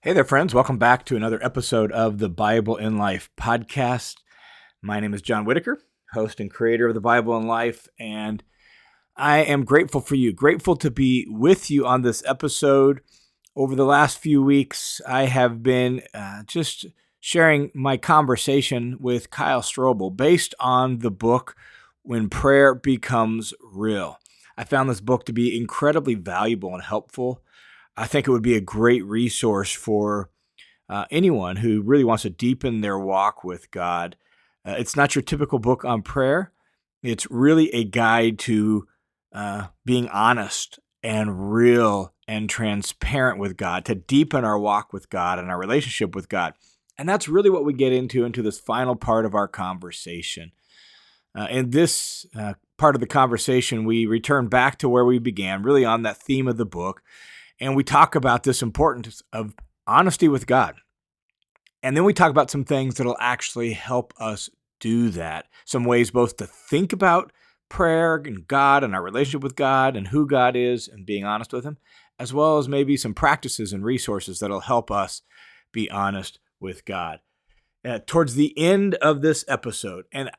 Hey there, friends. Welcome back to another episode of the Bible in Life podcast. My name is John Whitaker, host and creator of the Bible in Life, and I am grateful for you, grateful to be with you on this episode. Over the last few weeks, I have been just sharing my conversation with Kyle Strobel based on the book, When Prayer Becomes Real. I found this book to be incredibly valuable and helpful. I think it would be a great resource for anyone who really wants to deepen their walk with God. It's not your typical book on prayer. It's really a guide to being honest and real and transparent with God, to deepen our walk with God and our relationship with God. And that's really what we get into this final part of our conversation. In this part of the conversation, we return back to where we began, really on that theme of the book. And we talk about this importance of honesty with God. And then we talk about some things that'll actually help us do that. Some ways both to think about prayer and God and our relationship with God and who God is and being honest with Him, as well as maybe some practices and resources that'll help us be honest with God. Towards the end of this episode, and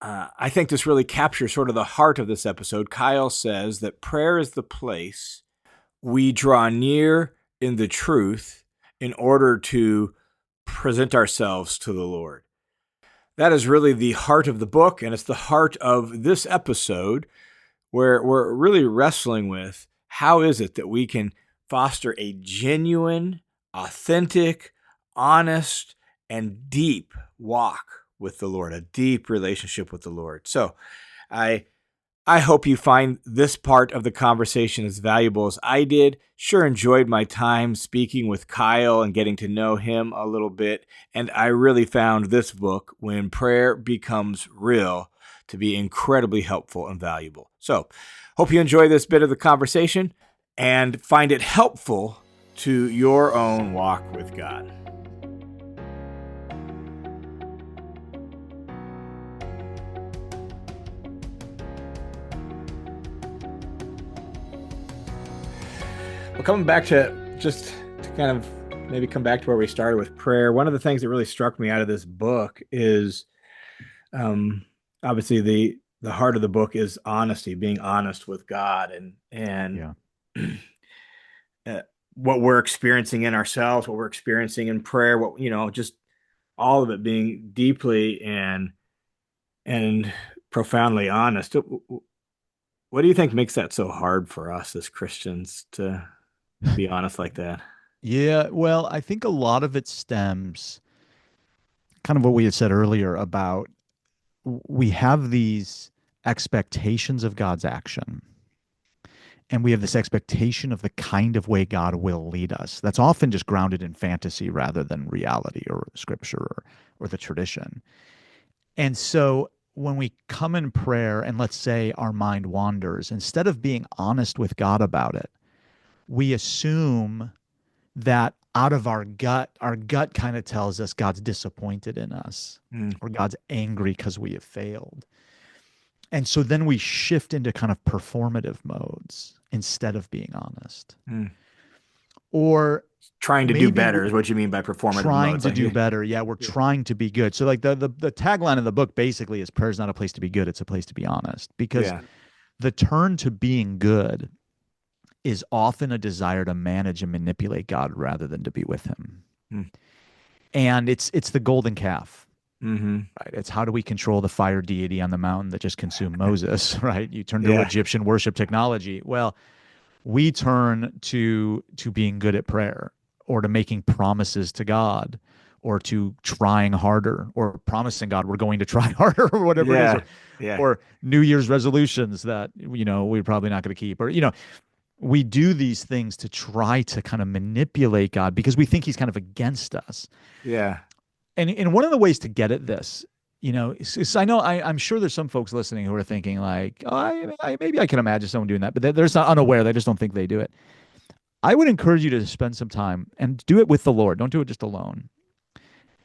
I think this really captures sort of the heart of this episode, Kyle says that prayer is the place we draw near in the truth in order to present ourselves to the Lord. That is really the heart of the book, and it's the heart of this episode where we're really wrestling with how is it that we can foster a genuine, authentic, honest, and deep walk with the Lord, a deep relationship with the Lord. So I hope you find this part of the conversation as valuable as I did. Sure enjoyed my time speaking with Kyle and getting to know him a little bit. And I really found this book, When Prayer Becomes Real, to be incredibly helpful and valuable. So hope you enjoy this bit of the conversation and find it helpful to your own walk with God. Well, coming back to just to kind of maybe come back to where we started with prayer, one of the things that really struck me out of this book is obviously the heart of the book is honesty, being honest with God and what we're experiencing in ourselves, what we're experiencing in prayer, just all of it being deeply and profoundly honest. What do you think makes that so hard for us as Christians to be honest like that? Yeah, well, I think a lot of it stems kind of what we had said earlier about we have these expectations of God's action, and we have this expectation of the kind of way God will lead us. That's often just grounded in fantasy rather than reality or scripture or the tradition. And so when we come in prayer and let's say our mind wanders, instead of being honest with God about it, we assume that out of our gut kind of tells us God's disappointed in us or God's angry because we have failed. And so then we shift into kind of performative modes instead of being honest. Or trying to do better is what you mean by performative trying modes. to do better. Yeah, we're trying to be good. So like the tagline of the book basically is prayer is not a place to be good, it's a place to be honest. Because the turn to being good is often a desire to manage and manipulate God rather than to be with Him. And it's the golden calf. Right? It's how do we control the fire deity on the mountain that just consumed Moses, right? You turn to Egyptian worship technology. Well, we turn to being good at prayer or to making promises to God or to trying harder or promising God we're going to try harder or whatever it is. Or New Year's resolutions that, we're probably not going to keep or, we do these things to try to kind of manipulate God because we think He's kind of against us. Yeah. And one of the ways to get at this, is I'm sure there's some folks listening who are thinking like, oh, maybe I can imagine someone doing that, but they're not unaware. They just don't think they do it. I would encourage you to spend some time and do it with the Lord. Don't do it just alone.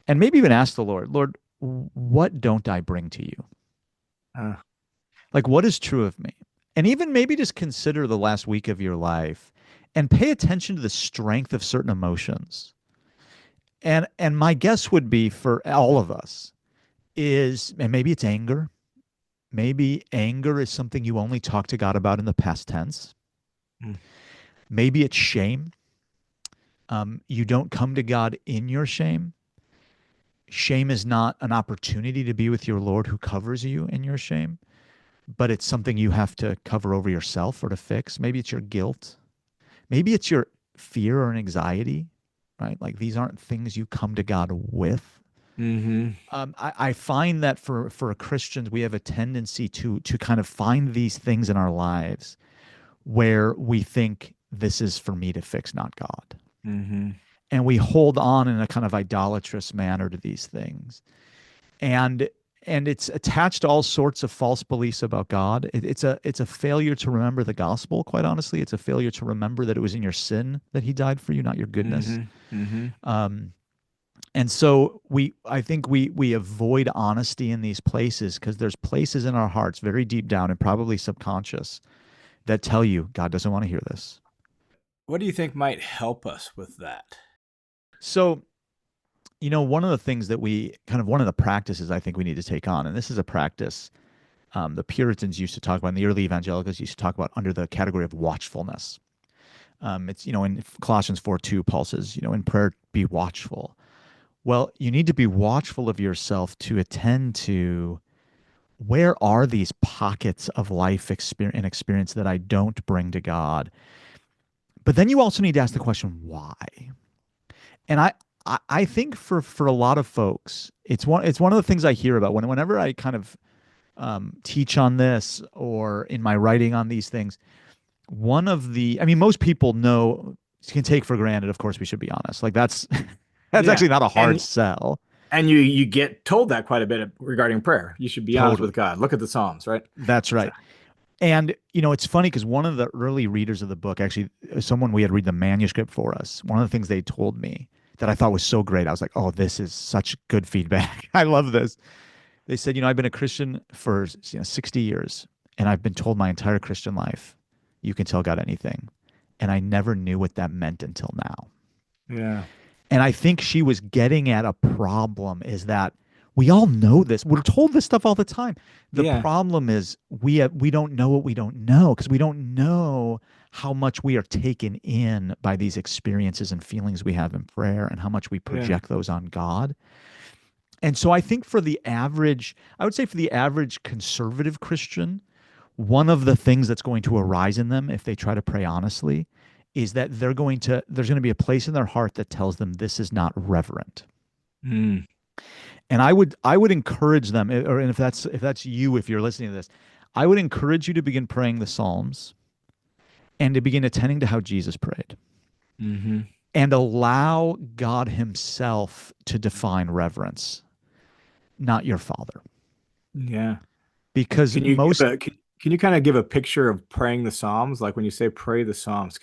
And maybe even ask the Lord, what don't I bring to you? Like, what is true of me? And even maybe just consider the last week of your life and pay attention to the strength of certain emotions. And my guess would be for all of us is, and maybe it's anger. Maybe anger is something you only talk to God about in the past tense. Mm. Maybe it's shame. You don't come to God in your shame. Shame is not an opportunity to be with your Lord who covers you in your shame, but it's something you have to cover over yourself or to fix. Maybe it's your guilt. Maybe it's your fear or anxiety, right? Like these aren't things you come to God with. Mm-hmm. I find that for Christians, we have a tendency to kind of find these things in our lives where we think this is for me to fix, not God. Mm-hmm. And we hold on in a kind of idolatrous manner to these things. And it's attached to all sorts of false beliefs about God. It's a failure to remember the gospel, quite honestly. It's a failure to remember that it was in your sin that he died for you, not your goodness. Mm-hmm. Mm-hmm. Um, and so I think we avoid honesty in these places because there's places in our hearts, very deep down and probably subconscious, that tell you God doesn't want to hear this. What do you think might help us with that? So, one of the things that one of the practices I think we need to take on, and this is a practice the Puritans used to talk about, and the early evangelicals used to talk about under the category of watchfulness. It's, in Colossians 4:2, Paul says, in prayer, be watchful. Well, you need to be watchful of yourself to attend to where are these pockets of life experience that I don't bring to God. But then you also need to ask the question, why? And I think for a lot of folks, it's one of the things I hear about whenever I kind of teach on this or in my writing on these things. I mean, most people know, can take for granted. Of course, we should be honest. Like that's Yeah. actually not a hard And sell. you get told that quite a bit regarding prayer. You should be honest with Totally. God. Look at the Psalms, right? That's So, right. And it's funny because one of the early readers of the book, actually, someone we had read the manuscript for us. One of the things they told me that I thought was so great, I was like, "Oh, this is such good feedback. I love this." They said, "I've been a Christian for 60 years, and I've been told my entire Christian life, you can tell God anything, and I never knew what that meant until now." yeah. And I think she was getting at a problem is that we all know this. We're told this stuff all the time. The Yeah. problem is we don't know what we don't know because we don't know how much we are taken in by these experiences and feelings we have in prayer and how much we Yeah. project those on God. And so I think I would say for the average conservative Christian, one of the things that's going to arise in them if they try to pray honestly is that there's going to be a place in their heart that tells them this is not reverent. Mm. And I would encourage them, and if that's you, if you're listening to this, I would encourage you to begin praying the Psalms and to begin attending to how Jesus prayed Mm-hmm. and allow God Himself to define reverence, not your father. Yeah. Because Can you give most, can you kind of give a picture of praying the Psalms? Like when you say pray the Psalms,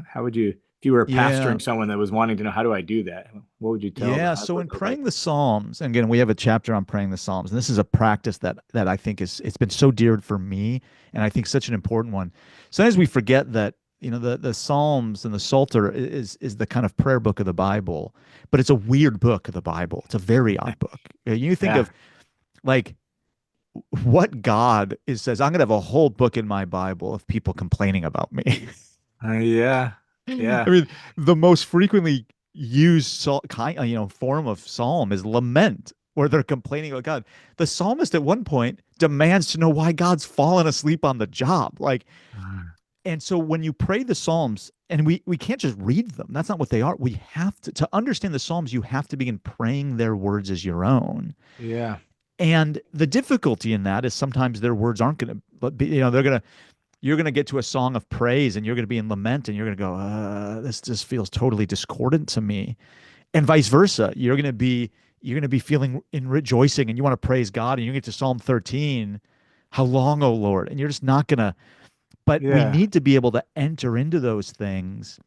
how would you, if you were yeah, pastoring someone that was wanting to know how do I do that? What would you tell them? yeah. How So would in it look like? praying the Psalms, and again, we have a chapter on praying the Psalms, and this is a practice that I think it's been so dear for me, and I think such an important one. Sometimes we forget that the Psalms and the Psalter is the kind of prayer book of the Bible, but it's a weird book of the Bible. It's a very odd book. You think Yeah. of like what God is says, I'm going to have a whole book in my Bible of people complaining about me. Yeah. I Yeah. mean, the most frequently used form of psalm is lament, where they're complaining about God. The psalmist at one point demands to know why God's fallen asleep on the job. And so when you pray the psalms, and we can't just read them. That's not what they are. We have to understand the psalms. You have to begin praying their words as your own. Yeah. And the difficulty in that is sometimes their words aren't going to be, you're going to get to a song of praise and you're going to be in lament and you're going to go, this just feels totally discordant to me. And vice versa. You're going to be feeling in rejoicing and you want to praise God and you get to Psalm 13, how long, O Lord? And you're just not going to, but we Yeah. need to be able to enter into those things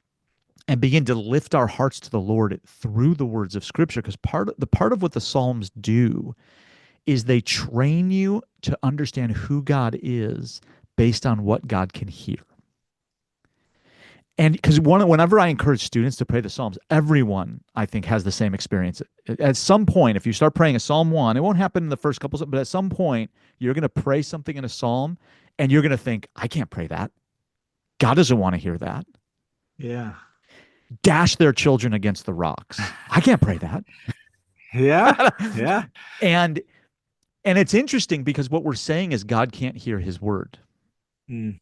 and begin to lift our hearts to the Lord through the words of Scripture. Because part of what the Psalms do is they train you to understand who God is based on what God can hear. And because whenever I encourage students to pray the Psalms, everyone I think has the same experience. At some point, if you start praying a Psalm 1, it won't happen in the first couple, but at some point, you're going to pray something in a Psalm and you're going to think, I can't pray that. God doesn't want to hear that. Yeah. Dash their children against the rocks. I can't pray that. Yeah. Yeah. and and it's interesting because what we're saying is God can't hear his word. Mm.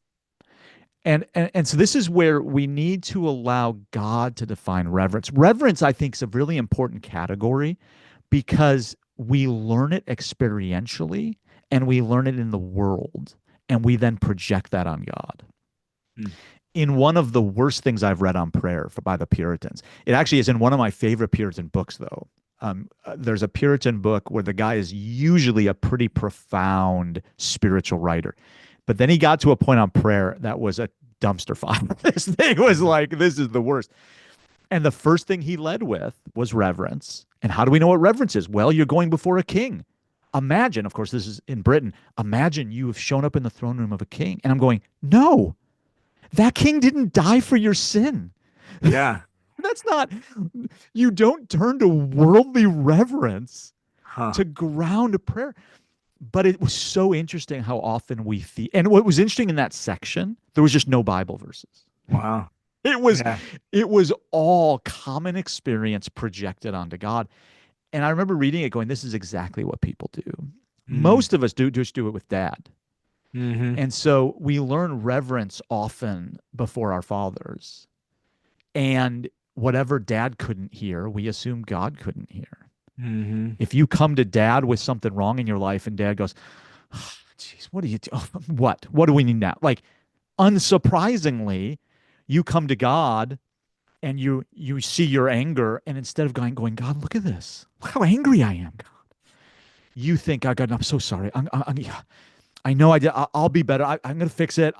And so this is where we need to allow God to define reverence. Reverence, I think, is a really important category because we learn it experientially and we learn it in the world, and we then project that on God. Mm. In one of the worst things I've read on prayer by the Puritans, it actually is in one of my favorite Puritan books, though. There's a Puritan book where the guy is usually a pretty profound spiritual writer. But then he got to a point on prayer that was a dumpster fire. This thing was like, this is the worst. And the first thing he led with was reverence. And how do we know what reverence is? Well, you're going before a king. Imagine, of course, this is in Britain. Imagine you have shown up in the throne room of a king. And I'm going, no, that king didn't die for your sin. Yeah. That's not, you don't turn to worldly reverence Huh. to ground a prayer. But it was so interesting how often we and what was interesting in that section, there was just no Bible verses. Wow. It was all common experience projected onto God. And I remember reading it going, this is exactly what people do. Most of us just do it with dad. Mm-hmm. And so we learn reverence often before our fathers. And whatever dad couldn't hear, we assume God couldn't hear. Mm-hmm. If you come to dad with something wrong in your life and dad goes, geez, what do you do? What do we need now? Like, unsurprisingly, you come to God and you see your anger, and instead of going, God, look at this. Look how angry I am, God. You think, oh, God, I'm so sorry. I know I did. I'll be better. I'm going to fix it.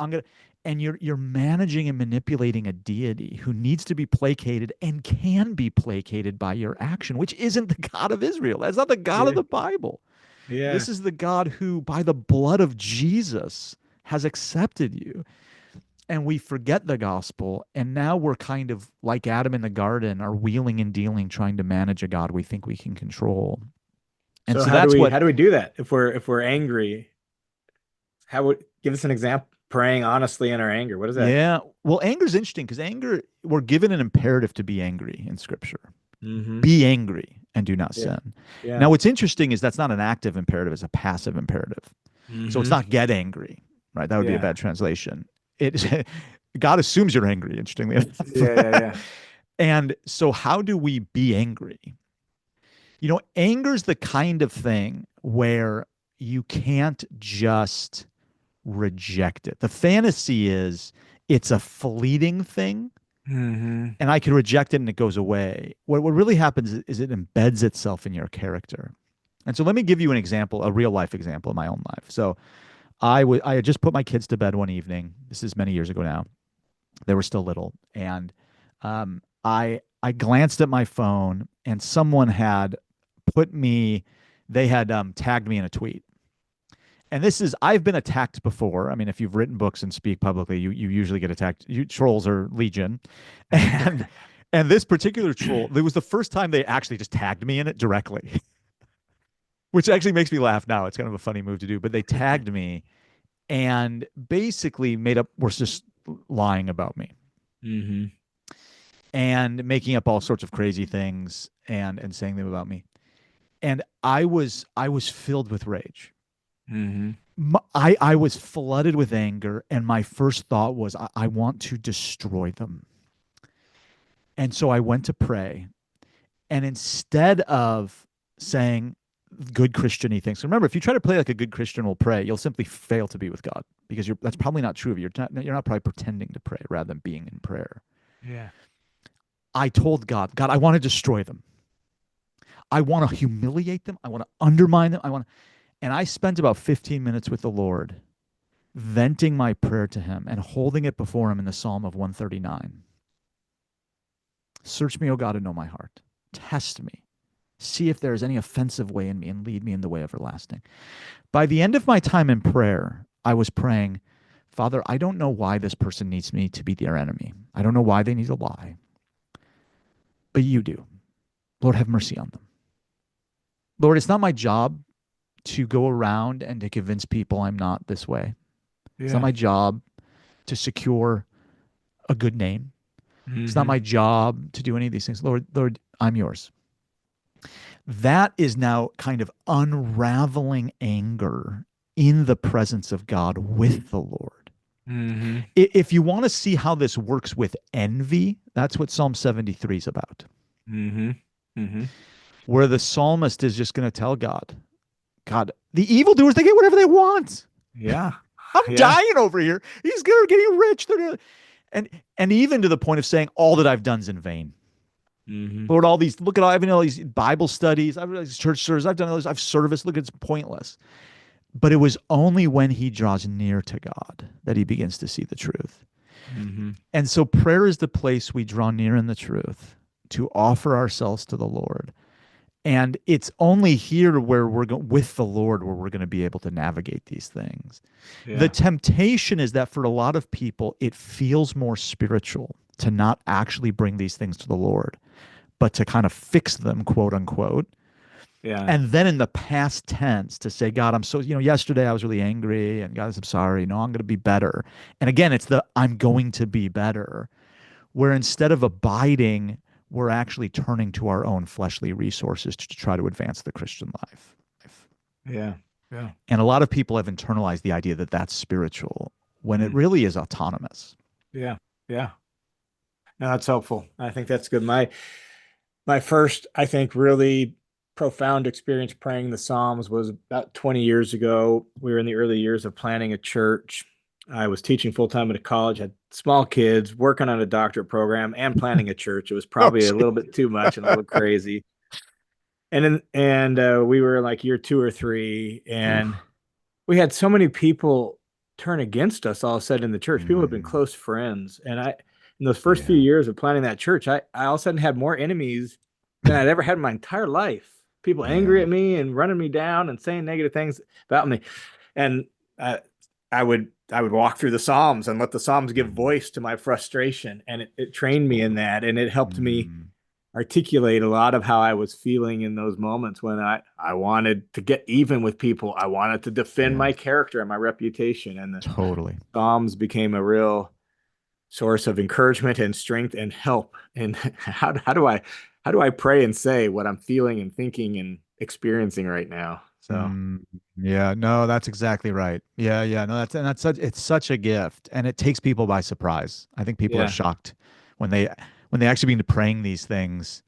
And you're managing and manipulating a deity who needs to be placated and can be placated by your action, which isn't the God of Israel. That's not the God of the Bible. Yeah. This is the God who, by the blood of Jesus, has accepted you. And we forget the gospel, and now we're kind of like Adam in the garden, are wheeling and dealing, trying to manage a God we think we can control. And so how that's do we do that if we're angry? How would give us an example? Praying honestly in our anger. What is that? Yeah. Well, anger is interesting because anger, we're given an imperative to be angry in Scripture. Mm-hmm. Be angry and do not Yeah. sin. Yeah. Now, what's interesting is that's not an active imperative; it's a passive imperative. Mm-hmm. So it's not get angry, right? That would be a bad translation. God assumes you're angry. Interestingly enough. Yeah. And so, how do we be angry? Anger is the kind of thing where you can't just reject it. The fantasy is it's a fleeting thing, Mm-hmm. and I can reject it and it goes away. What really happens is it embeds itself in your character. And so let me give you an example, a real life example in my own life. So I had just put my kids to bed one evening. This is many years ago now. They were still little, and I glanced at my phone, and someone had they had tagged me in a tweet. And I've been attacked before. I mean, if you've written books and speak publicly, you usually get attacked. Trolls are legion. And this particular troll, it was the first time they actually just tagged me in it directly, which actually makes me laugh now. It's kind of a funny move to do, but they tagged me and basically was just lying about me. Mm-hmm. And making up all sorts of crazy things and saying them about me. And I was filled with rage. Mm-hmm. I was flooded with anger, and my first thought was, I want to destroy them. And so I went to pray, and instead of saying good Christian-y things, remember, if you try to play like a good Christian will pray, you'll simply fail to be with God, because that's probably not true of you. You're not probably pretending to pray rather than being in prayer. Yeah. I told God, I want to destroy them. I want to humiliate them. I want to undermine them. And I spent about 15 minutes with the Lord, venting my prayer to him and holding it before him in the Psalm of 139. Search me, O God, and know my heart. Test me. See if there is any offensive way in me, and lead me in the way everlasting. By the end of my time in prayer, I was praying, Father, I don't know why this person needs me to be their enemy. I don't know why they need to lie. But you do. Lord, have mercy on them. Lord, it's not my job to go around and to convince people I'm not this way. It's not Yeah. my job to secure a good name. It's not Mm-hmm. my job to do any of these things. Lord, I'm yours. That is now kind of unraveling anger in the presence of God with the Lord. Mm-hmm. If you want to see how this works with envy, that's what Psalm 73 is about, Mm-hmm. Mm-hmm. where the psalmist is just going to tell God, the evildoers, they get whatever they want. Yeah. I'm Yeah. dying over here. These guys are getting rich. And even to the point of saying, all that I've done is in vain. Mm-hmm. Lord, I've done all these Bible studies, I've done these church services, I've done all this, I've service. Look, it's pointless. But it was only when he draws near to God that he begins to see the truth. Mm-hmm. And so prayer is the place we draw near in the truth to offer ourselves to the Lord. And it's only here where with the Lord where we're going to be able to navigate these things. The Yeah. temptation is that for a lot of people, it feels more spiritual to not actually bring these things to the Lord, but to kind of fix them, quote unquote. Yeah. And then in the past tense to say, God, I'm so, yesterday I was really angry and God, I'm sorry. No, I'm going to be better. And again, it's I'm going to be better, where instead of abiding, we're actually turning to our own fleshly resources to try to advance the Christian life. Yeah. Yeah. And a lot of people have internalized the idea that that's spiritual when it Mm. really is autonomous. Yeah. Yeah. No, that's helpful. I think that's good. My first, I think, really profound experience praying the Psalms was about 20 years ago. We were in the early years of planning a church. I was teaching full time at a college, had small kids, working on a doctorate program, and planning a church. It was Oh, probably a little bit too much and a little crazy. And we were like year 2 or 3, and we had so many people turn against us all of a sudden in the church. People have been close friends, and in those first few Yeah. years of planning that church, I all of a sudden had more enemies than I'd ever had in my entire life. People angry Yeah. at me and running me down and saying negative things about me, and I would walk through the Psalms and let the Psalms give voice to my frustration, and it trained me in that, and it helped me articulate a lot of how I was feeling in those moments when I wanted to get even with people. I wanted to defend Yeah. my character and my reputation. And the Totally. Psalms became a real source of encouragement and strength and help. And how do I pray and say what I'm feeling and thinking and experiencing right now? So Yeah, no, that's exactly right. Yeah, no, it's such a gift, and it takes people by surprise. I think people are yeah, shocked when they actually begin praying these things.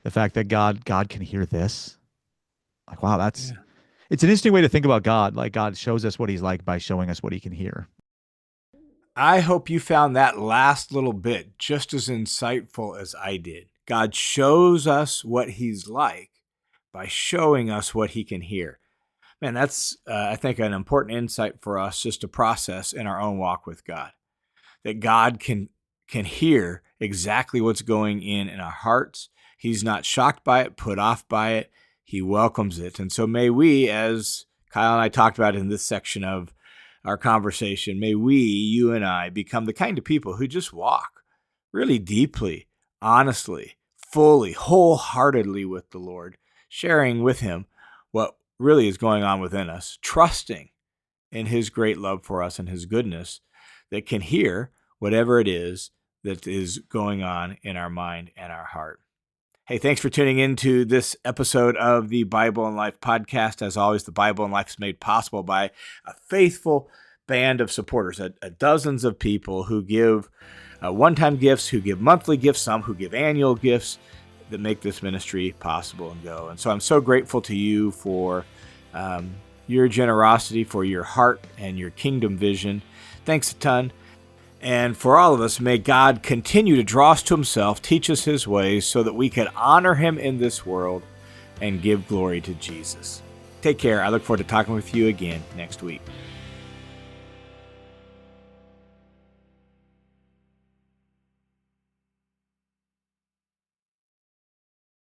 The fact that God can hear this, like, wow, yeah. it's an interesting way to think about God. Like, God shows us what he's like by showing us what he can hear. I hope you found that last little bit just as insightful as I did. God shows us what he's like by showing us what he can hear. Man, that's, I think, an important insight for us just to process in our own walk with God. That God can hear exactly what's going in our hearts. He's not shocked by it, put off by it. He welcomes it. And so may we, as Kyle and I talked about in this section of our conversation, may we, you and I, become the kind of people who just walk really deeply, honestly, fully, wholeheartedly with the Lord, sharing with him what really is going on within us, trusting in his great love for us and his goodness that can hear whatever it is that is going on in our mind and our heart. Hey, thanks for tuning in to this episode of the Bible and Life podcast. As always, the Bible and Life is made possible by a faithful band of supporters, dozens of people who give one-time gifts, who give monthly gifts, some who give annual gifts that make this ministry possible and go. And so I'm so grateful to you for your generosity, for your heart and your kingdom vision. Thanks a ton. And for all of us, may God continue to draw us to himself, teach us his ways so that we can honor him in this world and give glory to Jesus. Take care. I look forward to talking with you again next week.